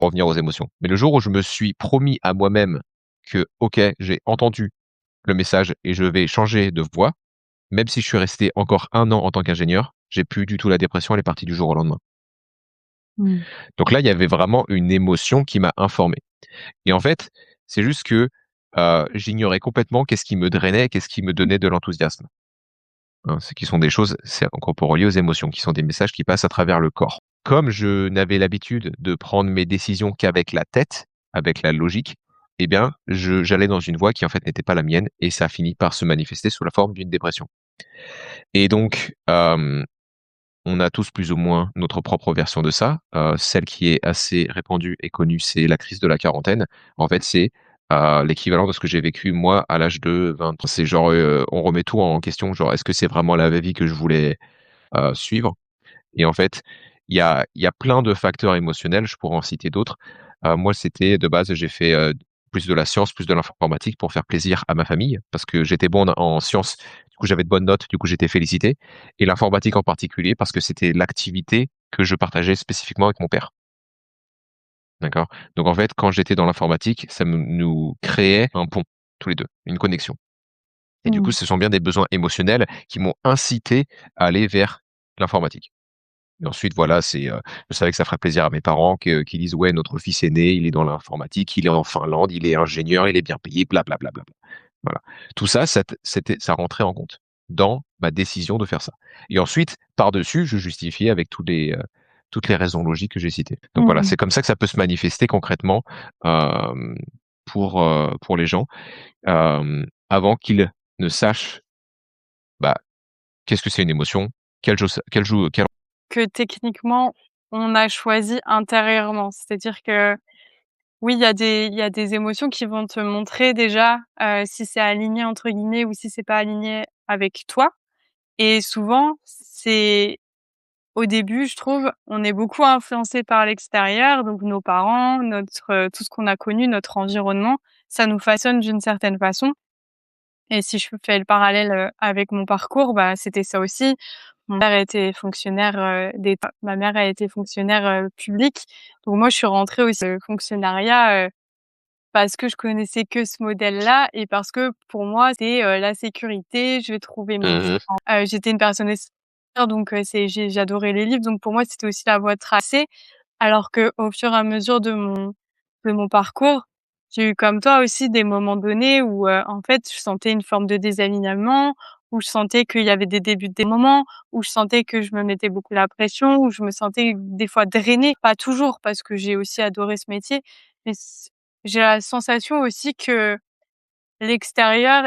revenir aux émotions. Mais le jour où je me suis promis à moi-même que: «OK, j'ai entendu le message et je vais changer de voie», même si je suis resté encore 1 an en tant qu'ingénieur, j'ai plus du tout la dépression, elle est partie du jour au lendemain. Mmh. Donc là, il y avait vraiment une émotion qui m'a informé et en fait, c'est juste que, j'ignorais complètement qu'est-ce qui me drainait, qu'est-ce qui me donnait de l'enthousiasme. Hein, ce qui sont des choses, c'est encore relié aux émotions, qui sont des messages qui passent à travers le corps. Comme je n'avais l'habitude de prendre mes décisions qu'avec la tête, avec la logique, eh bien, j'allais dans une voie qui en fait n'était pas la mienne et ça a fini par se manifester sous la forme d'une dépression. Et donc, on a tous plus ou moins notre propre version de ça. Celle qui est assez répandue et connue, c'est la crise de la quarantaine. En fait, c'est, l'équivalent de ce que j'ai vécu moi à l'âge de 20 ans. C'est genre, on remet tout en question, genre: «Est-ce que c'est vraiment la vie que je voulais, suivre?» Et en fait, il y a plein de facteurs émotionnels, je pourrais en citer d'autres. Moi, c'était de base, j'ai fait, plus de la science, plus de l'informatique pour faire plaisir à ma famille, parce que j'étais bon en sciences, du coup, j'avais de bonnes notes, du coup, j'étais félicité et l'informatique en particulier parce que c'était l'activité que je partageais spécifiquement avec mon père. D'accord? Donc en fait, quand j'étais dans l'informatique, ça nous créait un pont, tous les 2, une connexion et du coup, Mmh. ce sont bien des besoins émotionnels qui m'ont incité à aller vers l'informatique. Et ensuite, voilà, je savais que ça ferait plaisir à mes parents qu'ils disent: «Ouais, notre fils est né, il est dans l'informatique, il est en Finlande, il est ingénieur, il est bien payé, bla bla bla bla bla». Voilà. Tout ça, ça rentrait en compte dans ma décision de faire ça. Et ensuite, par-dessus, je justifiais avec toutes les raisons logiques que j'ai citées. Donc voilà, Mmh. c'est comme ça que ça peut se manifester concrètement, pour les gens, avant qu'ils ne sachent, bah, qu'est-ce que c'est une émotion? Quelle Que techniquement, on a choisi intérieurement. C'est-à-dire que oui, il y a des émotions qui vont te montrer déjà, si c'est «aligné» entre guillemets ou si c'est pas aligné avec toi et souvent, c'est au début, je trouve, on est beaucoup influencé par l'extérieur, donc nos parents, tout ce qu'on a connu, notre environnement, ça nous façonne d'une certaine façon et si je fais le parallèle, avec mon parcours, bah, c'était ça aussi. Mon père était fonctionnaire, d'État, ma mère a été fonctionnaire, publique, donc moi je suis rentrée aussi fonctionnariat, parce que je connaissais que ce modèle-là et parce que pour moi, c'est, la sécurité, je vais trouver mes Mmh mh. j'étais une personne donc j'adorais les livres, donc pour moi, c'était aussi la voie tracée. Alors qu'au fur et à mesure de mon parcours, j'ai eu comme toi aussi des moments donnés où, en fait, je sentais une forme de désalignement, où je sentais qu'il y avait des débuts des moments, où je sentais que je me mettais beaucoup la pression, où je me sentais des fois drainée. Pas toujours parce que j'ai aussi adoré ce métier, mais j'ai la sensation aussi que l'extérieur